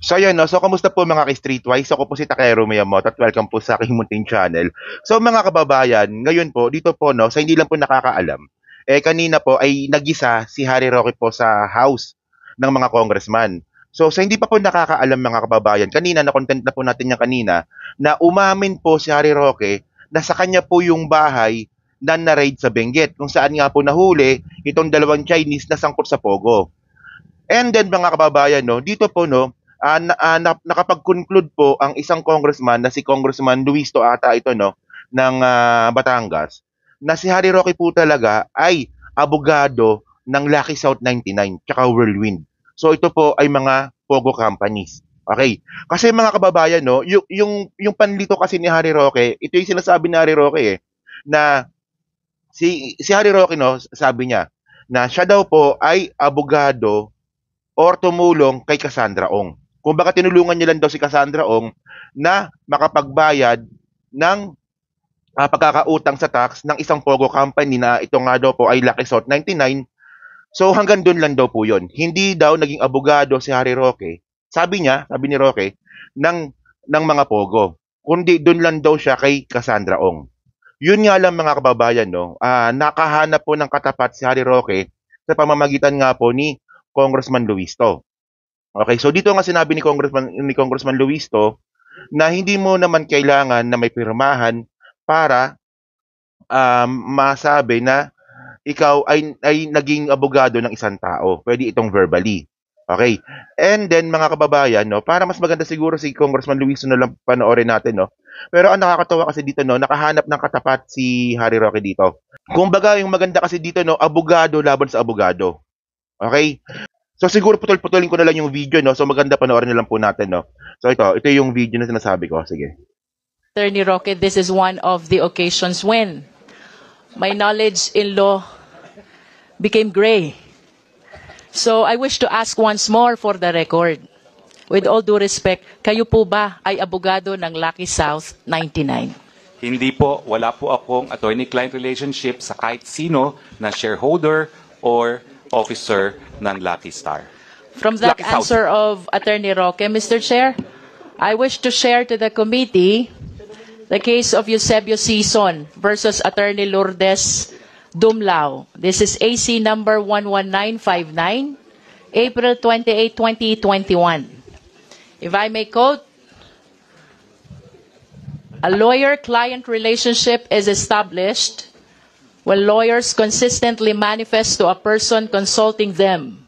So ayun, no? So kamusta po mga ka-Streetwise? Ako po si Takero Miyamoto at welcome po sa aking munting channel. So mga kababayan, ngayon po, dito po, no, sa hindi lang po nakakaalam, kanina po ay nagisa si Harry Roque po sa House ng mga congressman. So sa hindi pa po nakakaalam mga kababayan, kanina na-content na po natin yung kanina, na umamin po si Harry Roque na sa kanya po yung bahay na na-raid sa Benguet, kung saan nga po nahuli itong dalawang Chinese na sangkot sa Pogo. And then mga kababayan, no, dito po no, nakapag-conclude po ang isang congressman na si Congressman Luisto ata ito no ng Batangas na si Harry Roque po talaga ay abogado ng Lucky South 99 tsaka Whirlwind. So ito po ay mga Pogo companies. Okay. Kasi mga kababayan no, yung panlito kasi ni Harry Roque, ito yung sinasabi ni Harry Roque na si Harry Roque no, sabi niya na siya daw po ay abogado or tumulong kay Cassandra Ong. Kung baka tinulungan niya lang daw si Cassandra Ong na makapagbayad ng pagkakautang sa tax ng isang Pogo company na ito nga daw po ay Lucky South 99. So hanggang doon lang daw po yun. Hindi daw naging abogado si Harry Roque. Sabi ni Roque, ng mga Pogo. Kundi doon lang daw siya kay Cassandra Ong. Yun nga lang mga kababayan, no? Nakahanap po ng katapat si Harry Roque sa pamamagitan nga po ni Congressman Luisto. Okay, so dito nga sinabi ni Congressman Luisto na hindi mo naman kailangan na may pirmahan para masabi na ikaw ay naging abogado ng isang tao. Pwede itong verbally. Okay. And then mga kababayan, no, para mas maganda siguro si Congressman Luisto na lang panoorin natin, no. Pero ang nakakatawa kasi dito, no, nakahanap ng katapat si Harry Roque dito. Kumbaga, yung maganda kasi dito, no, abogado laban sa abogado. Okay? So siguro putol-putulin ko na lang yung video, no. So maganda panoorin na lang po natin, no. So ito yung video na sinasabi ko. Sige. Attorney Roque, this is one of the occasions when my knowledge in law became gray. So I wish to ask once more for the record. With all due respect, kayo po ba ay abogado ng Lucky South 99? Hindi po, wala po akong attorney-client relationship sa kahit sino na shareholder or officer ng Lucky Star. From that Lucky South. answer of Attorney Roque, Mr. Chair, I wish to share to the committee the case of Eusebio Sison versus Attorney Lourdes Dumlao. This is AC number 11959, April 28, 2021. If I may quote, a lawyer-client relationship is established when lawyers consistently manifest to a person consulting them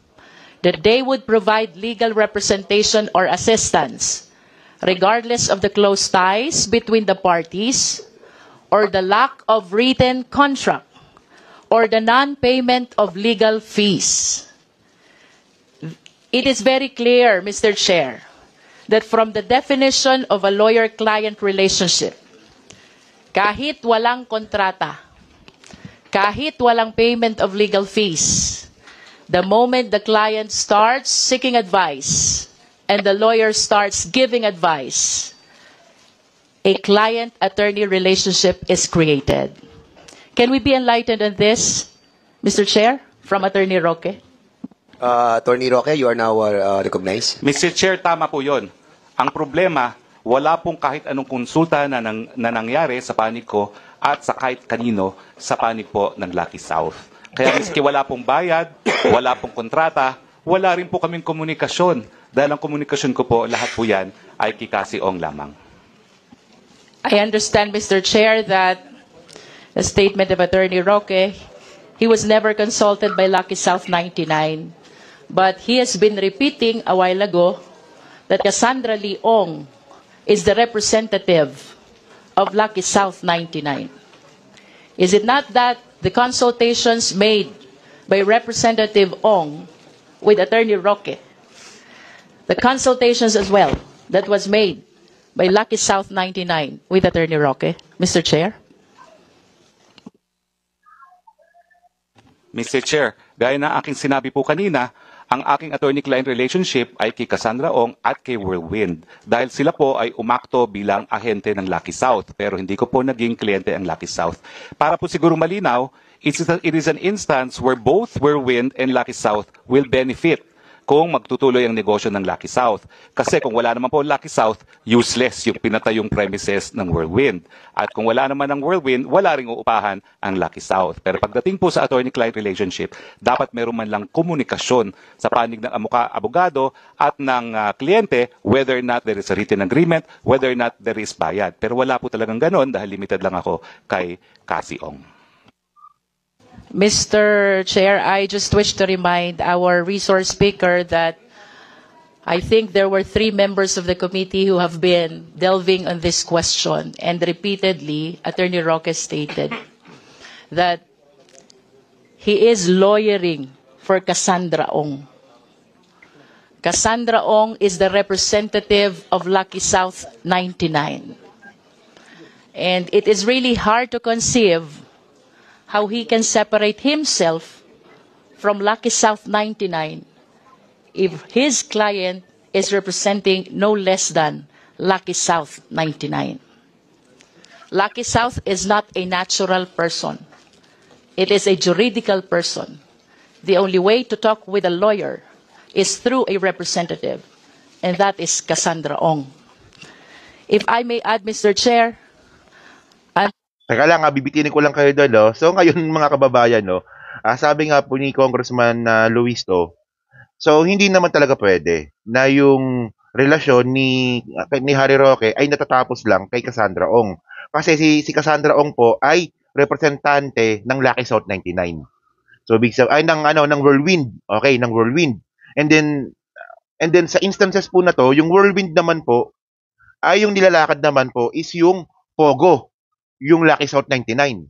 that they would provide legal representation or assistance, regardless of the close ties between the parties or the lack of written contract or the non-payment of legal fees. It is very clear, Mr. Chair, that from the definition of a lawyer-client relationship, kahit walang kontrata, kahit walang payment of legal fees, the moment the client starts seeking advice and the lawyer starts giving advice, a client-attorney relationship is created. Can we be enlightened on this, Mr. Chair, from Attorney Roque? Attorney Roque, you are now recognized. Mr. Chair, tama po yun. Ang problema, wala pong kahit anong konsulta na nangyari sa panig ko at sa kahit kanino sa panig po ng Lucky South. Kaya miski wala pong bayad, wala pong kontrata, wala rin po kaming komunikasyon. Dahil ang komunikasyon ko po, lahat po yan ay kikasiong lamang. I understand, Mr. Chair, that the statement of Attorney Roque, he was never consulted by Lucky South 99, but he has been repeating a while ago that Cassandra Leong is the representative of Lucky South 99. Is it not that the consultations made by Representative Ong with Attorney Roque, the consultations as well that was made by Lucky South 99 with Attorney Roque, Mr. Chair? Mr. Chair, gaya na aking sinabi po kanina, ang aking attorney-client relationship ay kay Cassandra Ong at kay Whirlwind dahil sila po ay umakto bilang ahente ng Lucky South pero hindi ko po naging kliyente ang Lucky South. Para po siguro malinaw, it is an instance where both Whirlwind and Lucky South will benefit kung magtutuloy ang negosyo ng Lucky South. Kasi kung wala naman po Lucky South, useless yung pinatayong premises ng Whirlwind. At kung wala naman ang Whirlwind, wala ring uupahan ang Lucky South. Pero pagdating po sa attorney-client relationship, dapat meron man lang komunikasyon sa panig ng abogado at ng kliyente whether or not there is a written agreement, whether or not there is bayad. Pero wala po talagang ganon dahil limited lang ako kay Cassie Ong. Mr. Chair, I just wish to remind our resource speaker that I think there were 3 members of the committee who have been delving on this question, and repeatedly, Attorney Roque stated that he is lawyering for Cassandra Ong. Cassandra Ong is the representative of Lucky South 99. And it is really hard to conceive how he can separate himself from Lucky South 99 if his client is representing no less than Lucky South 99. Lucky South is not a natural person. It is a juridical person. The only way to talk with a lawyer is through a representative, and that is Cassandra Ong. If I may add, Mr. Chair, Teka lang, bibitinin ko lang kayo doon, no? So, ngayon, mga kababayan, no? Sabi nga po ni Congressman Luis to, so, hindi naman talaga pwede na yung relasyon ni Harry Roque ay natatapos lang kay Cassandra Ong. Kasi si Cassandra Ong po ay representante ng Lucky South 99. So, big ay ng Whirlwind. Okay, ng Whirlwind. And then sa instances po na to, yung Whirlwind naman po, ay yung nilalakad naman po is yung Pogo, yung Lucky South 99.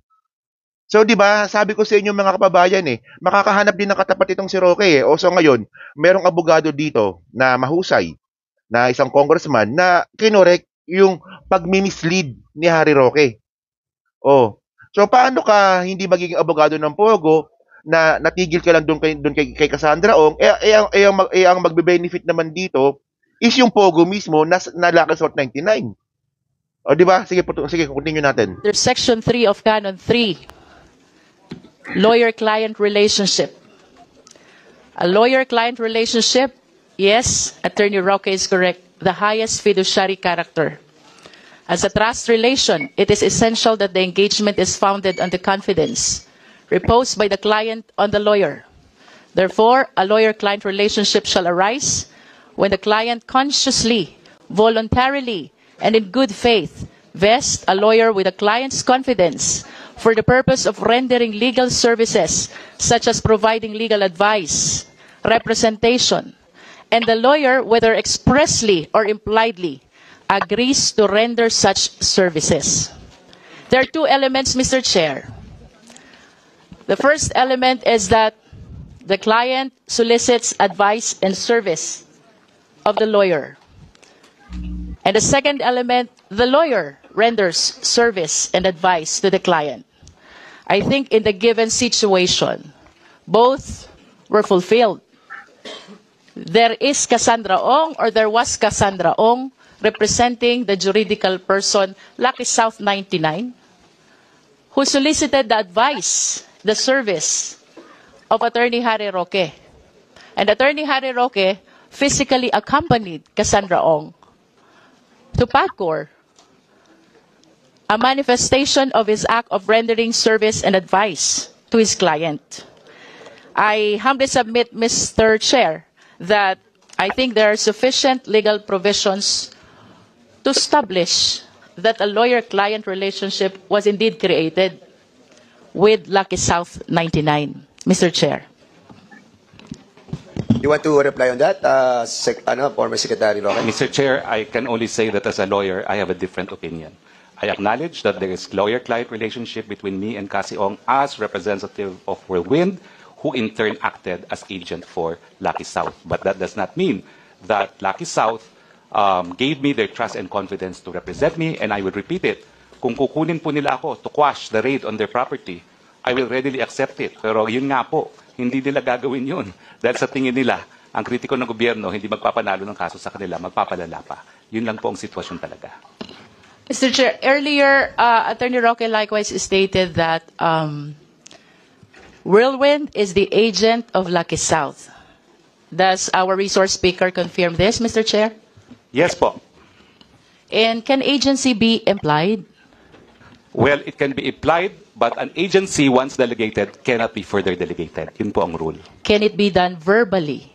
So, di ba, sabi ko sa inyo mga kababayan makakahanap din ng katapat itong si Roque O so ngayon, merong abogado dito na mahusay, na isang congressman na kinorek yung pagmi-mislead ni Harry Roque. So paano ka hindi magiging abogado ng Pogo na natigil ka lang doon kay Cassandra Ong? Ang magbe-benefit naman dito is yung Pogo mismo na Lucky South 99. Di ba? Sige, continue natin. there's Section 3 of Canon 3, lawyer-client relationship. A lawyer-client relationship, yes, Attorney Roque is correct, the highest fiduciary character. As a trust relation, it is essential that the engagement is founded on the confidence reposed by the client on the lawyer. Therefore, a lawyer-client relationship shall arise when the client consciously, voluntarily, and in good faith, vest a lawyer with a client's confidence for the purpose of rendering legal services such as providing legal advice, representation, and the lawyer, whether expressly or impliedly, agrees to render such services. There are 2 elements, Mr. Chair. The first element is that the client solicits advice and service of the lawyer. And the second element, the lawyer renders service and advice to the client. I think in the given situation, both were fulfilled. There is Cassandra Ong, or there was Cassandra Ong, representing the juridical person Lucky South 99, who solicited the advice, the service of Attorney Harry Roque. And Attorney Harry Roque physically accompanied Cassandra Ong to PAGCOR, a manifestation of his act of rendering service and advice to his client. I humbly submit, Mr. Chair, that I think there are sufficient legal provisions to establish that a lawyer-client relationship was indeed created with Lucky South 99. Mr. Chair. You want to reply on that, former Secretary Roque? Mr. Chair, I can only say that as a lawyer, I have a different opinion. I acknowledge that there is lawyer-client relationship between me and Cassie Ong as representative of Whirlwind, who in turn acted as agent for Lucky South. But that does not mean that Lucky South gave me their trust and confidence to represent me, and I will repeat it. Kung kukunin po nila ako to quash the raid on their property, I will readily accept it. Pero yun nga po, hindi nila gagawin yun. Dahil sa tingin nila, ang kritiko ng gobyerno, hindi magpapanalo ng kaso sa kanila, magpapalala pa. Yun lang po ang sitwasyon talaga. Mr. Chair, earlier, Attorney Roque likewise stated that Whirlwind is the agent of Lucky South. Does our resource speaker confirm this, Mr. Chair? Yes po. And can agency be implied? Well, it can be applied, but an agency once delegated cannot be further delegated. Yun po ang rule. Can it be done verbally?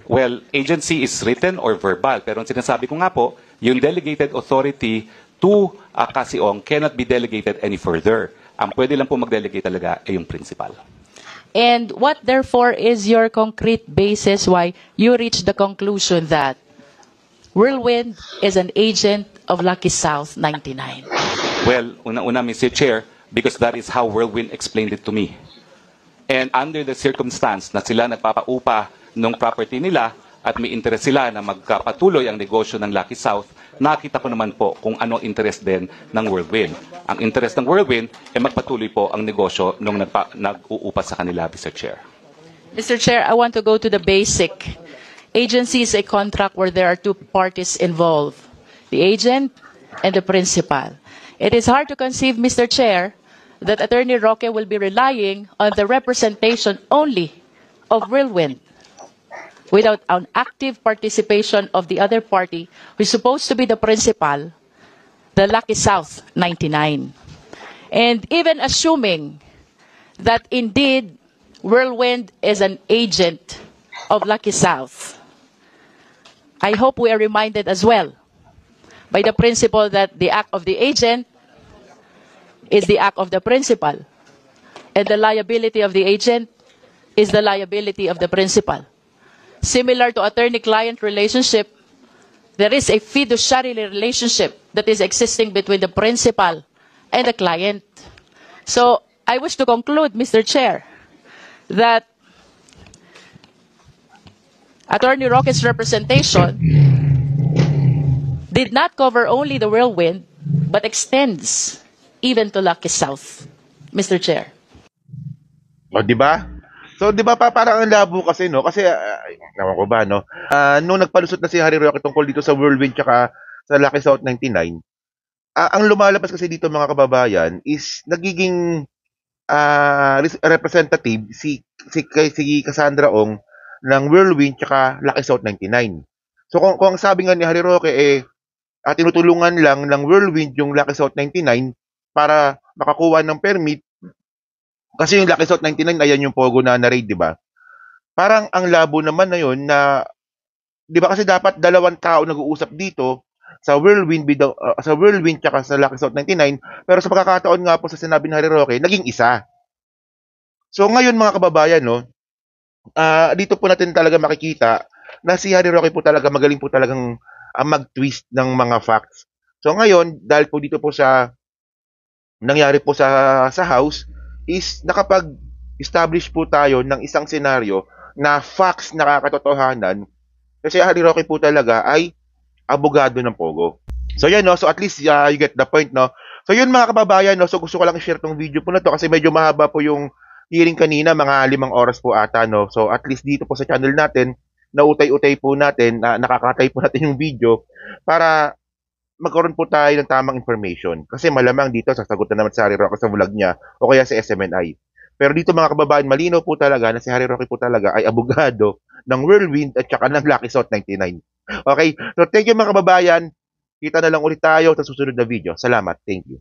Well, agency is written or verbal. Pero ang sinasabi ko nga po, yung delegated authority to Kasiong cannot be delegated any further. Ang pwede lang po mag-delegate talaga ay yung principal. And what, therefore, is your concrete basis why you reached the conclusion that Whirlwind is an agent of Lucky South 99? Well, una-una, Mr. Chair, because that is how Whirlwind explained it to me. And under the circumstance na sila nagpapaupa ng property nila at may interest sila na magkapatuloy ang negosyo ng Lucky South, nakita ko naman po kung anong interest din ng Whirlwind. Ang interest ng Whirlwind ay magpatuloy po ang negosyo nung nag-uupa sa kanila, Mr. Chair. Mr. Chair, I want to go to the basic. Agency is a contract where there are two parties involved, the agent and the principal. It is hard to conceive, Mr. Chair, that Attorney Roque will be relying on the representation only of Whirlwind without an active participation of the other party who is supposed to be the principal, the Lucky South 99. And even assuming that indeed Whirlwind is an agent of Lucky South, I hope we are reminded as well by the principle that the act of the agent is the act of the principal, and the liability of the agent is the liability of the principal. Similar to attorney-client relationship, there is a fiduciary relationship that is existing between the principal and the client. So I wish to conclude, Mr. Chair, that Attorney Roque's representation did not cover only the Whirlwind, but extends even to Lucky South, Mr. Chair. O, di ba? So, di ba parang ang labo kasi, no? Kasi, naman ko ba, no? Nung nagpalusot na si Harry Roque tungkol dito sa Whirlwind tsaka sa Lucky South 99, ang lumalabas kasi dito mga kababayan is nagiging representative si Cassandra Ong ng Whirlwind tsaka Lucky South 99. So, kung ang sabi nga ni Harry Roque, tinutulungan lang ng Whirlwind yung Lucky South 99 para makakuha ng permit, kasi yung Lucky South 99, ayan yung Pogo na na-raid, di ba? Parang ang labo naman na yun na, di ba kasi dapat dalawang tao nag-uusap dito sa Whirlwind, sa Whirlwind tsaka sa Lucky South 99, pero sa pagkakataon nga po sa sinabi ni Harry Roque, naging isa. So ngayon mga kababayan, no, dito po natin talaga makikita na si Harry Roque po talaga magaling po talagang mag-twist ng mga facts. So ngayon, dahil po dito po sa nangyari po sa house, is nakapag-establish po tayo ng isang senaryo na facts nakakatotohanan, kasi Harry Roque po talaga ay abogado ng Pogo. So yan, no, so at least you get the point, no. So yun mga kababayan, no, so gusto ko lang i-share tong video po na to kasi medyo mahaba po yung hearing kanina, mga 5 oras po ata, no. So at least dito po sa channel natin, nautay-utay po natin, nakakatay po natin yung video para magkaroon po tayo ng tamang information. Kasi malamang dito, sasagot na naman si Harry Roque sa vlog niya o kaya sa SMNI. Pero dito mga kababayan, malinaw po talaga na si Harry Roque po talaga ay abogado ng Whirlwind at saka ng Lucky South 99. Okay? So thank you mga kababayan. Kita na lang ulit tayo sa susunod na video. Salamat. Thank you.